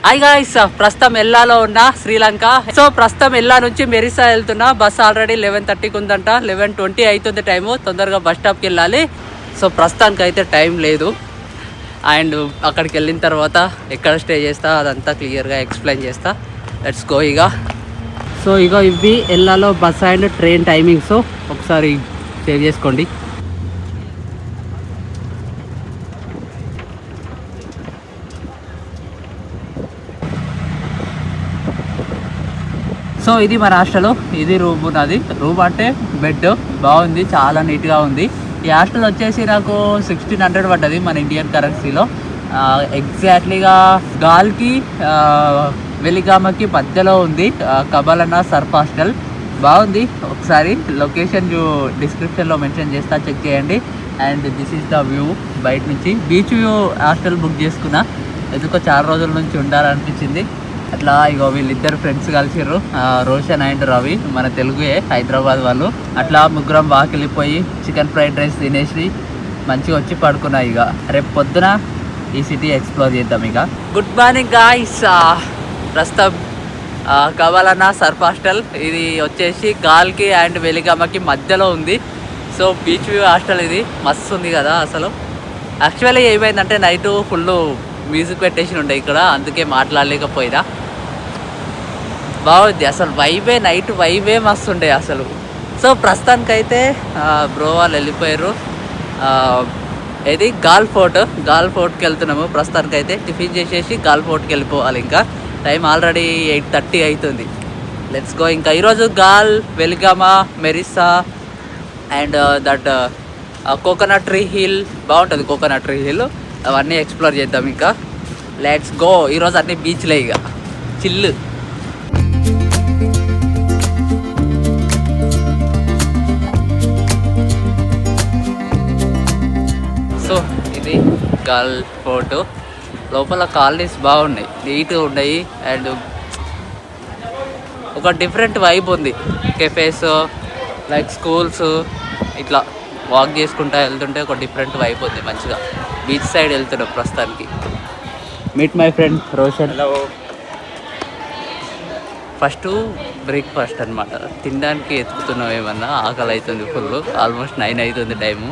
Hi guys, ప్రస్తుతం ఎల్లాలో ఉన్న Sri Lanka. So ప్రస్తుతం ఎల్లా నుంచి మెరిసా వెళ్తున్నా. బస్ ఆల్రెడీ 11:30కి ఉందంట. 11:20 అవుతుంది టైము. తొందరగా బస్ స్టాప్కి వెళ్ళాలి. సో ప్రస్తుతానికి అయితే టైం లేదు. అండ్ అక్కడికి వెళ్ళిన తర్వాత ఎక్కడ స్టే చేస్తా అదంతా క్లియర్గా ఎక్స్ప్లెయిన్ చేస్తా. లెట్స్ గో ఇక. సో ఇవి ఎల్లాలో బస్ అండ్ ట్రైన్ టైమింగ్స్ ఒకసారి సేవ్ చేసుకోండి. సో ఇది మన హాస్టల్. ఇది రూమ్ ఉన్నది. రూమ్ అంటే బెడ్ బాగుంది, చాలా నీట్గా ఉంది. ఈ హాస్టల్ వచ్చేసి నాకు 1600 పడ్డది మన ఇండియన్ కరెన్సీలో. ఎగ్జాక్ట్లీగా గాల్కి వెలిగామకి మధ్యలో ఉంది కబలన్న సర్ఫ్ హాస్టల్. బాగుంది. ఒకసారి లొకేషన్ డిస్క్రిప్షన్లో మెన్షన్ చేస్తా, చెక్ చేయండి. And this is the view బయట నుంచి. బీచ్ వ్యూ హాస్టల్ బుక్ చేసుకున్నా, ఎందుకో చాలా రోజుల నుంచి ఉండాలనిపించింది. అట్లా ఇగో వీళ్ళిద్దరు ఫ్రెండ్స్ కలిసిర్రు, రోషన్ అండ్ రవి, మన తెలుగుయే, హైదరాబాద్ వాళ్ళు. అట్లా ముగ్గురం బాగా వెళ్ళిపోయి చికెన్ ఫ్రైడ్ రైస్ తినేసి మంచిగా వచ్చి పడుకున్నా. ఇక రేపు పొద్దున ఈ సిటీ ఎక్స్ప్లోర్ చేద్దాం. ఇక గుడ్ మార్నింగ్ గాయ్స్. ప్రస్తుతం కవలన్న సర్ఫ్ హాస్టల్. ఇది వచ్చేసి గాల్కి అండ్ వెలిగామకి మధ్యలో ఉంది. సో బీచ్ వ్యూ హాస్టల్ ఇది. మస్తు ఉంది కదా అసలు. యాక్చువల్లీ ఏమైందంటే నైట్ ఫుల్ మ్యూజిక్ పెట్టేసి ఉండే ఇక్కడ, అందుకే మాట్లాడలేకపోయినా. బాగుంది అసలు. నైట్ వైబే మస్తు ఉండే అసలు. సో ప్రస్తుతానికైతే బ్రో వాళ్ళు వెళ్ళిపోయారు. ఇది గాల్ ఫోర్ట్కి వెళ్తున్నాము. ప్రస్తుతానికైతే టిఫిన్ చేసేసి గాల్ ఫోర్ట్కి వెళ్ళిపోవాలి. ఇంకా టైం ఆల్రెడీ 8:30 అవుతుంది. Let's go. ఇంకా ఈరోజు Galle, Weligama, Mirissa and that Coconut Tree Hill బాగుంటుంది. కోకోనట్ ట్రీ హిల్ అవన్నీ ఎక్స్ప్లోర్ చేద్దాం. ఇంకా లెట్స్ గో. ఈరోజు అన్ని బీచ్లే ఇక చిల్లు. సో ఇది గాల్ ఫోర్ట్. లోపల కాలనీస్ బాగున్నాయి, నీట్గా ఉన్నాయి. అండ్ ఒక డిఫరెంట్ వైబ్ ఉంది. కెఫేస్ లైక్ స్కూల్స్ ఇట్లా వాక్ చేసుకుంటా వెళ్తుంటే ఒక డిఫరెంట్ వైబ్ ఉంది. మంచిగా బీచ్ సైడ్ వెళ్తున్నాం ప్రస్తుతానికి. Meet my friend Roshan. Hello. First breakfast అనమాట. తినడానికి ఎత్తుకుతున్నాం. ఏమన్నా ఆకలి అవుతుంది ఫుల్. ఆల్మోస్ట్ 9 అవుతుంది టైము.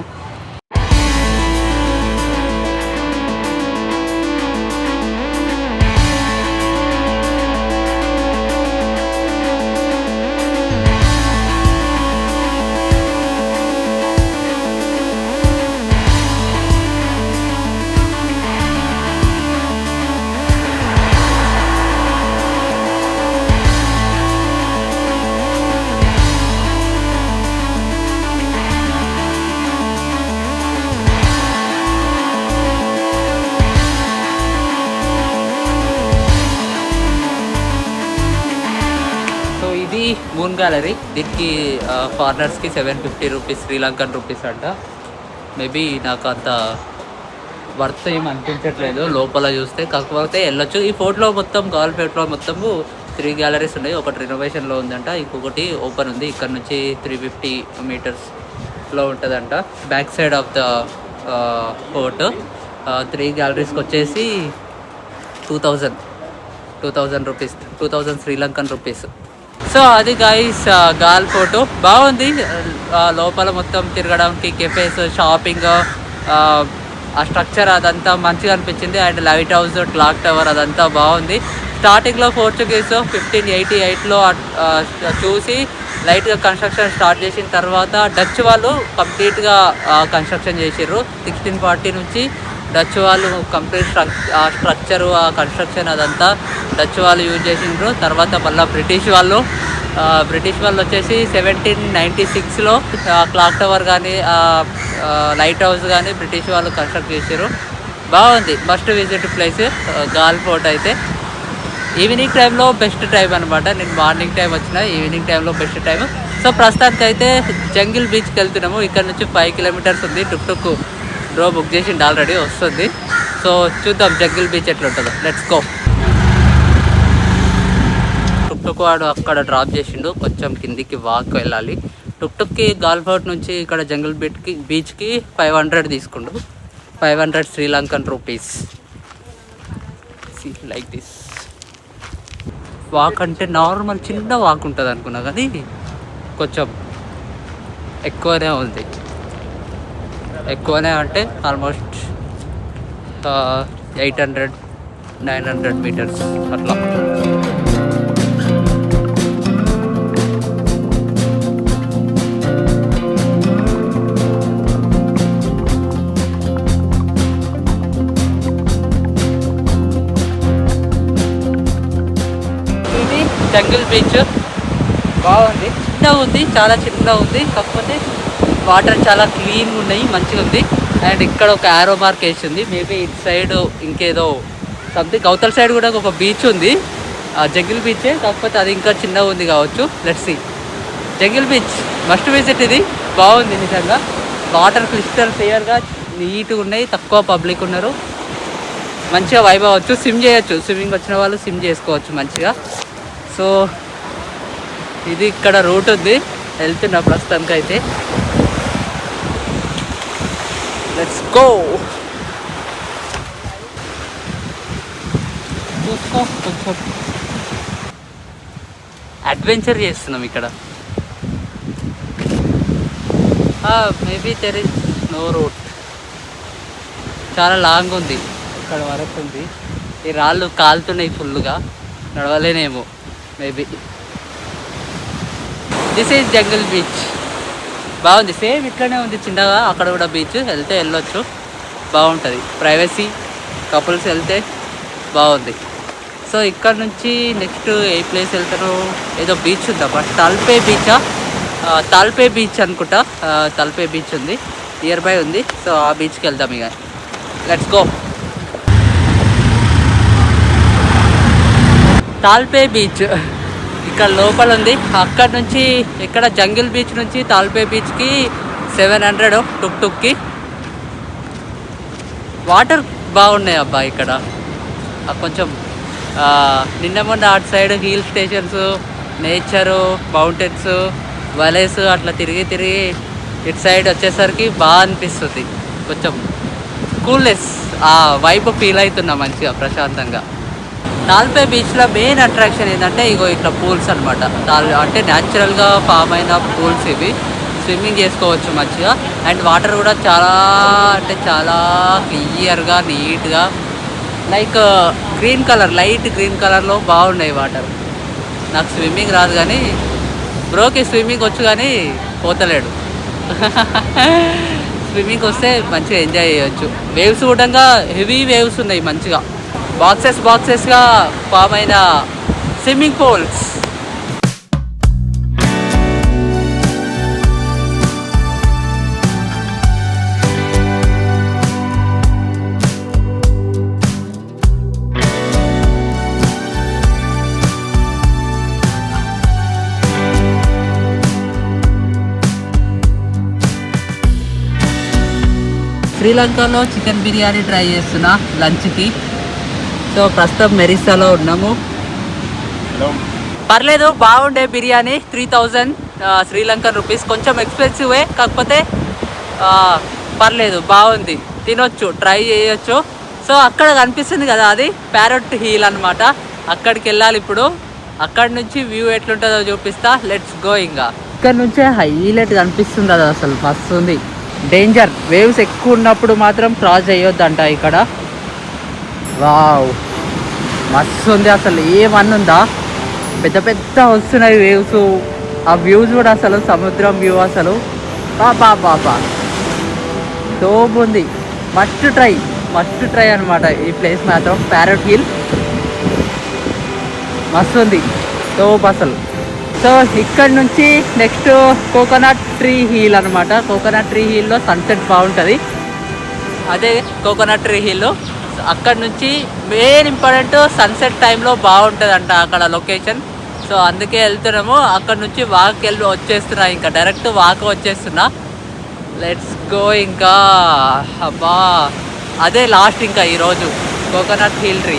ఇది మూన్ గ్యాలరీ. దీనికి ఫారినర్స్కి 750 రూపీస్, శ్రీలంకన్ రూపీస్ అంట. మేబీ నాకు అంత వర్త్ ఏం అనిపించట్లేదు లోపల చూస్తే. కాకపోతే వెళ్ళొచ్చు. ఈ ఫోర్ట్లో మొత్తం గాల్ ఫోర్ట్లో మొత్తము 3 గ్యాలరీస్ ఉన్నాయి. ఒకటి రినోవేషన్లో ఉందంట, ఇంకొకటి ఓపెన్ ఉంది. ఇక్కడ నుంచి 350 మీటర్స్లో ఉంటుందంట. Back side of the fort. 3 గ్యాలరీస్కి వచ్చేసి 2000 రూపీస్, 2000 శ్రీలంకన్ రూపీస్. సో అది గాయ్స్ గాల్ ఫోర్ట్. బాగుంది. లోపల మొత్తం తిరగడానికి కెఫేస్, షాపింగ్, ఆ స్ట్రక్చర్ అదంతా మంచిగా అనిపించింది. And light house, clock tower అదంతా బాగుంది. స్టార్టింగ్లో పోర్చుగీస్ 1588లో చూసి లైట్గా కన్స్ట్రక్షన్ స్టార్ట్ చేసిన తర్వాత డచ్ వాళ్ళు కంప్లీట్గా కన్స్ట్రక్షన్ చేసారు. 1640 నుంచి డచ్ వాళ్ళు కంప్లీట్ స్ట్రక్చరు, ఆ కన్స్ట్రక్షన్ అదంతా డచ్ వాళ్ళు యూజ్ చేసిండ్రు. తర్వాత మళ్ళీ బ్రిటిష్ వాళ్ళు వచ్చేసి 1796లో క్లాక్ టవర్ కానీ లైట్ హౌస్ కానీ బ్రిటిష్ వాళ్ళు కన్స్ట్రక్ట్ చేశారు. బాగుంది. Must visit place Galle fort. అయితే ఈవినింగ్ టైంలో బెస్ట్ టైం అనమాట. నేను మార్నింగ్ టైం వచ్చిన, ఈవినింగ్ టైంలో బెస్ట్ టైం. సో ప్రస్తుతానికి అయితే జంగిల్ బీచ్కి వెళ్తున్నాము. ఇక్కడ నుంచి 5 కిలోమీటర్స్ ఉంది. టుక్ బ్రో బుక్ చేసిండు, ఆల్రెడీ వస్తుంది. సో చూద్దాం జంగిల్ బీచ్ ఎట్లా ఉంటుందో. Let's go. టుక్ వాడు అక్కడ డ్రాప్ చేసిండు. కొంచెం కిందికి వాక్ వెళ్ళాలి. టుక్కి గాల్ ఫోర్ట్ నుంచి ఇక్కడ జంగిల్ బీచ్కి 500 తీసుకుండు. 500 Sri Lankan rupees. See, like this. Walk అంటే నార్మల్ చిన్న వాక్ ఉంటుంది అనుకున్నా, కానీ కొంచెం ఎక్కువనే ఉంది. ఎక్కువనే అంటే ఆల్మోస్ట్ 800-900 మీటర్స్ అట్లా. ఇది జంగిల్ బీచ్ బాగుంది, చిన్నగా ఉంది, చాలా చిన్నగా ఉంది. కాకపోతే వాటర్ చాలా క్లీన్గా ఉన్నాయి, మంచిగా ఉంది. అండ్ ఇక్కడ ఒక ఆరో మార్క్ వేసింది. మేబీ ఇటు సైడ్ ఇంకేదో సంథింగ్, అవతల సైడ్ కూడా ఒక బీచ్ ఉంది, జంగిల్ బీచే. కాకపోతే అది ఇంకా చిన్నగా ఉంది కావచ్చు. Let's see. Jungle beach must visit. ఇది బాగుంది నిజంగా. వాటర్ క్రిస్టల్ క్లియర్గా నీట్గా ఉన్నాయి, తక్కువ పబ్లిక్ ఉన్నారు, మంచిగా వైబ్ అవ్వచ్చు, స్విమ్ చేయొచ్చు. స్విమ్మింగ్ వచ్చిన వాళ్ళు స్విమ్ చేసుకోవచ్చు మంచిగా. సో ఇది ఇక్కడ రూట్ ఉంది, వెళ్తున్నా ప్రస్తుతానికి అయితే. Let's go. కొంచెం అడ్వెంచర్ చేస్తున్నాం ఇక్కడ. Maybe there is no route. చాలా లాంగ్ ఉంది, ఇక్కడ వరకు ఉంది. ఈ రాళ్ళు కాలుతున్నాయి ఫుల్గా, నడవలేనేమో maybe. This is Jungle Beach. బాగుంది, సేమ్ ఇట్లనే ఉంది చిన్నగా. అక్కడ కూడా బీచ్, వెళ్తే వెళ్ళొచ్చు, బాగుంటుంది. ప్రైవసీ, కపుల్స్ వెళ్తే బాగుంది. సో ఇక్కడ నుంచి నెక్స్ట్ ఏ ప్లేస్ వెళ్తారో, ఏదో బీచ్ ఉందమ్మా, తల్పే బీచా, తల్పే బీచ్ అనుకుంటా. తల్పే బీచ్ ఉంది, నియర్ బై ఉంది. సో ఆ బీచ్కి వెళ్దాం ఇక. Let's go. తాల్పే బీచ్ ఇక్కడ లోపల ఉంది. అక్కడ నుంచి ఇక్కడ జంగిల్ బీచ్ నుంచి తాల్పే బీచ్కి 700 టుక్కి. వాటర్ బాగున్నాయి అబ్బా ఇక్కడ. కొంచెం నిన్న మొన్న అటు side hill stations, nature, mountains, valleys అట్లా తిరిగి ఇటు సైడ్ వచ్చేసరికి బాగా అనిపిస్తుంది. కొంచెం కూల్నెస్, ఆ వైబ్ ఫీల్ అవుతున్నా మంచిగా ప్రశాంతంగా. తాల్పే బీచ్లో మెయిన్ అట్రాక్షన్ ఏంటంటే ఇగో ఇట్లా పూల్స్ అనమాట. అంటే న్యాచురల్గా ఫామ్ అయిన పూల్స్ ఇవి. స్విమ్మింగ్ చేసుకోవచ్చు మంచిగా. అండ్ వాటర్ కూడా చాలా అంటే చాలా క్లియర్గా, నీట్గా, like green colour, light green కలర్లో బాగున్నాయి వాటర్. నాకు స్విమ్మింగ్ రాదు, కానీ బ్రోకి స్విమ్మింగ్ వచ్చు, కానీ పోతలేడు. స్విమ్మింగ్ వస్తే మంచిగా ఎంజాయ్ చేయొచ్చు. వేవ్స్ కూడా హెవీ వేవ్స్ ఉన్నాయి మంచిగా. బాక్సెస్గా ఫామ్ అయిన స్విమ్మింగ్ పూల్స్. శ్రీలంకలో చికెన్ బిర్యానీ ట్రై చేస్తున్నా లంచ్కి. సో ప్రస్తుతం మెరిసాలో ఉన్నాము. పర్లేదు, బాగుండే బిర్యానీ. 3000 Sri Lankan rupees. కొంచెం ఎక్స్పెన్సివే, కాకపోతే పర్లేదు, బాగుంది, తినొచ్చు, ట్రై చేయొచ్చు. సో అక్కడ కనిపిస్తుంది కదా, అది ప్యారట్ హిల్ అనమాట. అక్కడికి వెళ్ళాలి ఇప్పుడు. అక్కడి నుంచి వ్యూ ఎట్లుంటుందో చూపిస్తా. Let's go. ఇంకా ఇక్కడ నుంచే హైలైట్ కనిపిస్తుంది కదా, అసలు మస్తు ఉంది. డేంజర్, వేవ్స్ ఎక్కువ ఉన్నప్పుడు మాత్రం క్రాస్ చేయొద్దంట ఇక్కడ. వావ్, మస్తు ఉంది అసలు. ఏమన్నుందా, పెద్ద పెద్ద వస్తున్నాయి వేవ్స్. ఆ వ్యూస్ కూడా అసలు సముద్రం వ్యూ అసలు బాబా తోపు ఉంది. మస్ట్ ట్రై అనమాట ఈ ప్లేస్ మాత్రం. ప్యారట్ హిల్ మస్తు ఉంది, తోపు అసలు. సో ఇక్కడ నుంచి నెక్స్ట్ కోకోనట్ ట్రీ హిల్ అనమాట. కోకోనట్ ట్రీ హిల్లో సన్సెట్ బాగుంటుంది. అదే కోకోనట్ ట్రీ హిల్. అక్కడ నుంచి మెయిన్ ఇంపార్టెంట్ సన్సెట్ టైంలో బాగుంటుంది అంట అక్కడ లొకేషన్. సో అందుకే వెళ్తున్నాము. అక్కడ నుంచి వాక్ వచ్చేస్తున్నా, ఇంకా డైరెక్ట్ వాక్ వచ్చేస్తున్నా. Let's go. ఇంకా అబ్బా, అదే లాస్ట్ ఇంకా ఈరోజు కోకోనట్ హిల్ ట్రీ.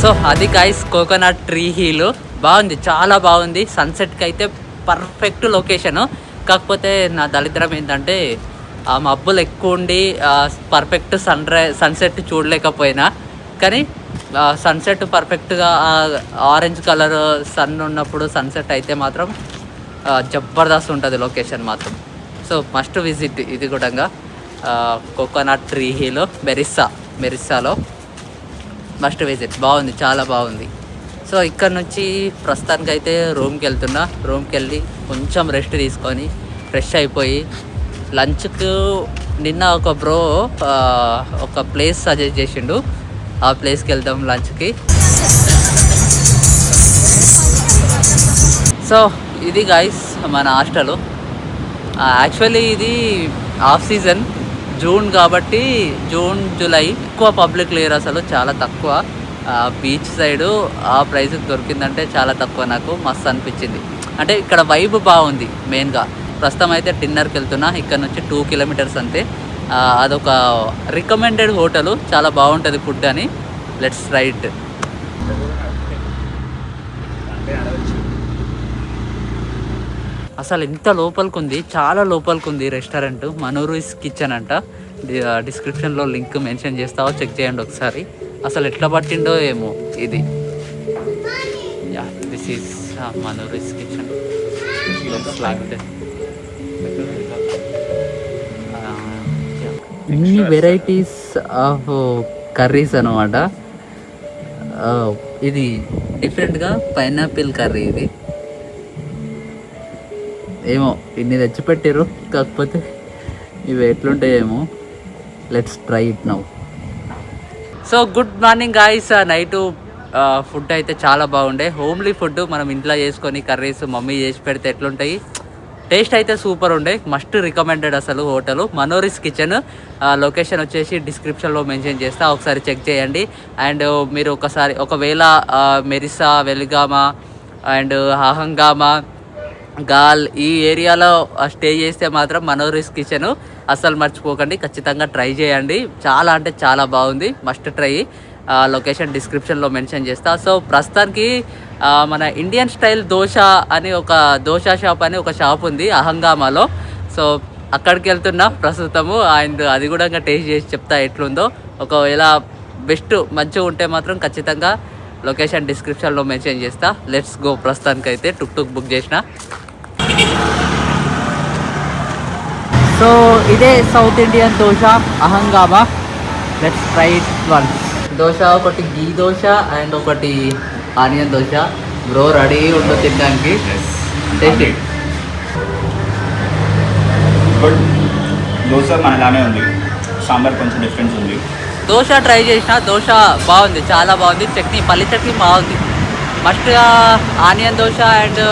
సో అది గైస్ కోకోనట్ ట్రీ హిల్ బాగుంది, చాలా బాగుంది. సన్సెట్కి అయితే పర్ఫెక్ట్ లొకేషను. కాకపోతే నా దరిద్రం ఏంటంటే ఆ మబ్బులు ఎక్కువ ఉండి పర్ఫెక్ట్ సన్సెట్ చూడలేకపోయినా. కానీ సన్సెట్ పర్ఫెక్ట్గా ఆరెంజ్ కలర్ సన్ ఉన్నప్పుడు సన్సెట్ అయితే మాత్రం జబర్దస్త్ ఉంటుంది లొకేషన్ మాత్రం. సో మస్ట్ విజిట్ ఇది కూడా కోకోనట్ ట్రీ హిల్ మెరిస్సాలో మస్ట్ విజిట్. బాగుంది, చాలా బాగుంది. సో ఇక్కడ నుంచి ప్రస్తుతానికి అయితే రూమ్కి వెళ్తున్నా. రూమ్కి వెళ్ళి కొంచెం రెస్ట్ తీసుకొని ఫ్రెష్ అయిపోయి లంచ్కు నిన్న ఒక బ్రో ఒక ప్లేస్ సజెస్ట్ చేసిండు, ఆ ప్లేస్కి వెళ్దాం లంచ్కి. సో ఇది గైస్ మన హాస్టల్. యాక్చువల్లీ ఇది ఆఫ్ సీజన్ జూన్ కాబట్టి జూన్ జూలై ఎక్కువ పబ్లిక్ లేరు, అసలు చాలా తక్కువ. బీచ్ సైడు ఆ ప్రైస్కి దొరికిందంటే చాలా తక్కువ. నాకు మస్తు అనిపించింది. అంటే ఇక్కడ వైబ్ బాగుంది. మెయిన్గా ప్రస్తుతం అయితే డిన్నర్కి వెళ్తున్నా. ఇక్కడ నుంచి 2 కిలోమీటర్స్ అంతే. అదొక రికమెండెడ్ హోటల్, చాలా బాగుంటుంది ఫుడ్ అని. Let's write. అసలు ఇంత లోపలికి ఉంది, చాలా లోపలికి ఉంది రెస్టారెంట్. మనూరిస్ కిచెన్ అంట. డిస్క్రిప్షన్లో లింక్ మెన్షన్ చేస్తావో చెక్ చేయండి ఒకసారి. అసలు ఎట్లా పట్టిండో ఏమో ఇది. Yeah, this is Manuri's kitchen. Looks like this. ఇన్ని వెరైటీస్ ఆఫ్ కర్రీస్ అనమాట. ఇది డిఫరెంట్గా పైనాపిల్ కర్రీ. ఇది ఏమో ఇన్ని తెచ్చిపెట్టారు, కాకపోతే ఇవి ఎట్లుంటాయేమో. Let's try it now. So good morning guys. Night food అయితే చాలా బాగుండే. హోమ్లీ ఫుడ్ మనం ఇంట్లో చేసుకొని కర్రీస్ మమ్మీ చేసి పెడితే ఎట్లుంటాయి, టేస్ట్ అయితే సూపర్ ఉండే. మస్ట్ రికమెండెడ్ అసలు హోటల్ మనోరిస్ కిచెన్. లొకేషన్ వచ్చేసి డిస్క్రిప్షన్లో మెన్షన్ చేస్తా, ఒకసారి చెక్ చేయండి. అండ్ మీరు ఒకవేళ మెరిసా, వెలిగామా అండ్ అహంగామా, గాల్ ఈ ఏరియాలో స్టే చేస్తే మాత్రం మనోరిస్ కిచెన్ అస్సలు మర్చిపోకండి, ఖచ్చితంగా ట్రై చేయండి. చాలా అంటే చాలా బాగుంది, మస్ట్ ట్రై. లొకేషన్ డిస్క్రిప్షన్లో మెన్షన్ చేస్తా. సో ప్రస్తుతానికి మన ఇండియన్ స్టైల్ దోశ అని ఒక దోశ షాప్ అని ఒక షాప్ ఉంది అహంగామాలో. సో అక్కడికి వెళ్తున్నా ప్రస్తుతము. అండ్ అది కూడా ఇంకా టేస్ట్ చేసి చెప్తా ఎట్లుందో. ఒకవేళ బెస్ట్ మంచిగా ఉంటే మాత్రం ఖచ్చితంగా లొకేషన్ డిస్క్రిప్షన్లో మెన్షన్ చేస్తా. Let's go. ప్రస్తుతానికి అయితే టుక్ బుక్ చేసిన. సో ఇదే South Indian dosa Ahangama. Let's try it once. Dosa ఒకటి గీ దోశ అండ్ ఒకటి ఆనియన్ దోశ. బ్రో రెడీ ఉండు తినడానికి. Taste it. దోశ మనలానే ఉంది, సాంబార్ కొంచెం డిఫరెన్స్ ఉంది. దోశ ట్రై చేసిన, దోశ బాగుంది, చాలా బాగుంది. చట్నీ, పల్లి చట్నీ బాగుంది. మస్ట్గా onion dosa and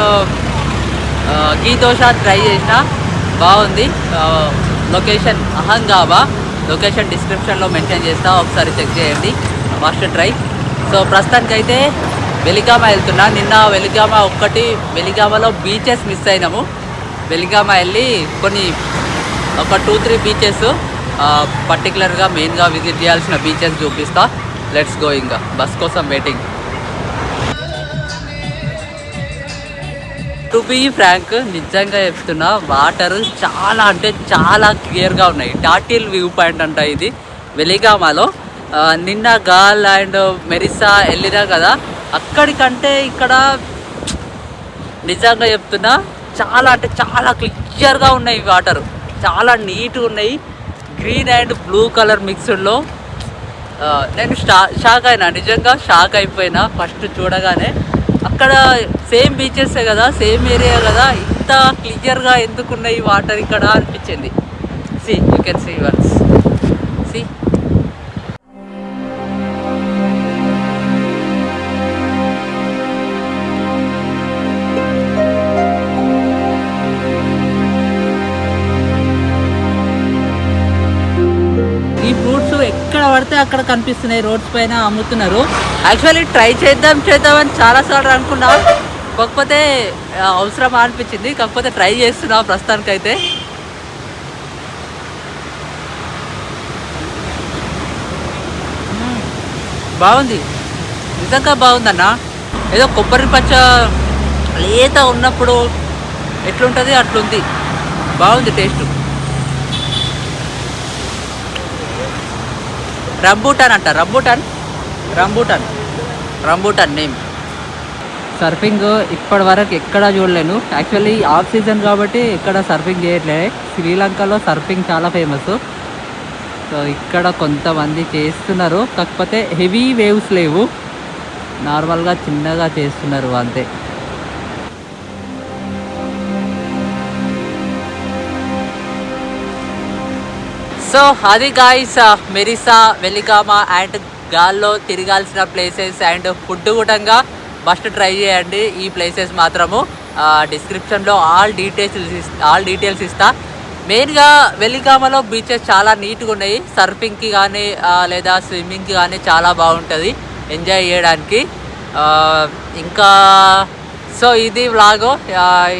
ghee dosa try చేసిన, బాగుంది. లొకేషన్ అహంగామా. లొకేషన్ డిస్క్రిప్షన్లో మెన్షన్ చేస్తా, ఒకసారి చెక్ చేయండి. Must try. సో ప్రస్తుతానికి అయితే వెలిగామా వెళ్తున్నా. నిన్న వెలిగామాలో బీచెస్ మిస్ అయినాము. వెలిగామా వెళ్ళి ఒక 2-3 బీచెస్ పర్టికులర్గా మెయిన్గా విజిట్ చేయాల్సిన బీచెస్ చూపిస్తా. Let's go. ఇంకా బస్ కోసం వెయిటింగ్. టు బీ ఫ్రాంక్, నిజంగా చెప్తున్నా, వాటర్ చాలా అంటే చాలా క్లియర్గా ఉన్నాయి. టాటిల్ వ్యూ పాయింట్ అంట ఇది వెలిగామాలో. నిన్న గాల్ అండ్ మెరిసా వెళ్ళినా కదా, అక్కడికంటే ఇక్కడ నిజంగా చెప్తున్నా చాలా అంటే చాలా క్లియర్గా ఉన్నాయి వాటర్. చాలా నీట్గా ఉన్నాయి. గ్రీన్ అండ్ బ్లూ కలర్ మిక్స్డ్లో నేను షాక్ అయినా, నిజంగా షాక్ అయిపోయినా ఫస్ట్ చూడగానే. అక్కడ సేమ్ బీచెసే కదా, సేమ్ ఏరియా కదా, ఇంత క్లియర్గా ఎందుకున్నాయి వాటర్ ఇక్కడ అనిపించింది. See you can see once. See ఈ ఫ్రూట్స్ ఎక్కడ పడితే అక్కడ కనిపిస్తున్నాయి, రోడ్స్ పైన అమ్ముతున్నారు. యాక్చువల్లీ ట్రై చేద్దామని చాలాసార్లు అనుకున్నా, కాకపోతే అవసరమా అనిపించింది. కాకపోతే ట్రై చేస్తున్నా ప్రస్తుతానికైతే. బాగుంది. నిజంగా బాగుందన్న. ఏదో కొబ్బరి పచ్చ లేత ఉన్నప్పుడు ఎట్లుంటుంది అట్లుంది, బాగుంది టేస్ట్. రంబూటాన్ అంట, రంబూటాన్ నేమ్. సర్ఫింగ్ ఇప్పటి వరకు ఎక్కడా చూడలేను. యాక్చువల్లీ ఆఫ్ సీజన్ కాబట్టి ఎక్కడ సర్ఫింగ్ చేయట్లేదు. శ్రీలంకలో సర్ఫింగ్ చాలా ఫేమస్. సో ఇక్కడ కొంతమంది చేస్తున్నారు, కాకపోతే హెవీ వేవ్స్ లేవు, నార్మల్గా చిన్నగా చేస్తున్నారు అంతే. సో అది గాయ్స్, మెరిసా, వెలిగామా అండ్ గాల్లో తిరగాల్సిన ప్లేసెస్ అండ్ ఫుడ్ కూడా మస్ట్ ట్రై చేయండి. ఈ ప్లేసెస్ మాత్రము డిస్క్రిప్షన్లో ఆల్ డీటెయిల్స్ ఇస్తా. మెయిన్గా వెలిగామలో బీచెస్ చాలా నీట్గా ఉన్నాయి. సర్ఫింగ్కి కానీ లేదా స్విమ్మింగ్కి కానీ చాలా బాగుంటుంది ఎంజాయ్ చేయడానికి. ఇంకా సో ఇది వ్లాగ్.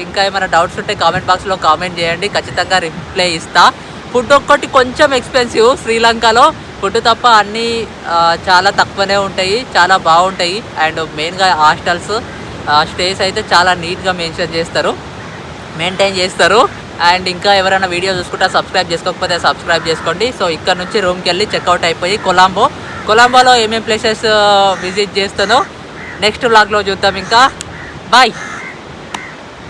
ఇంకా ఏమైనా డౌట్స్ ఉంటే కామెంట్ బాక్స్లో కామెంట్ చేయండి, ఖచ్చితంగా రిప్లై ఇస్తా. ఫుడ్ ఒక్కటి కొంచెం ఎక్స్పెన్సివ్, శ్రీలంకలో ఫుడ్ తప్ప అన్నీ చాలా తక్కువనే ఉంటాయి, చాలా బాగుంటాయి. అండ్ మెయిన్గా హాస్టల్స్ స్టేస్ అయితే చాలా నీట్గా మెయింటైన్ చేస్తారు. అండ్ ఇంకా ఎవరైనా వీడియో చూసుకుంటే సబ్స్క్రైబ్ చేసుకోకపోతే సబ్స్క్రైబ్ చేసుకోండి. సో ఇక్కడ నుంచి రూమ్కి వెళ్ళి చెక్అవుట్ అయిపోయి కొలంబోలో ఏమేమి ప్లేసెస్ విజిట్ చేస్తానో నెక్స్ట్ వ్లాగ్లో చూద్దాం. ఇంకా బాయ్.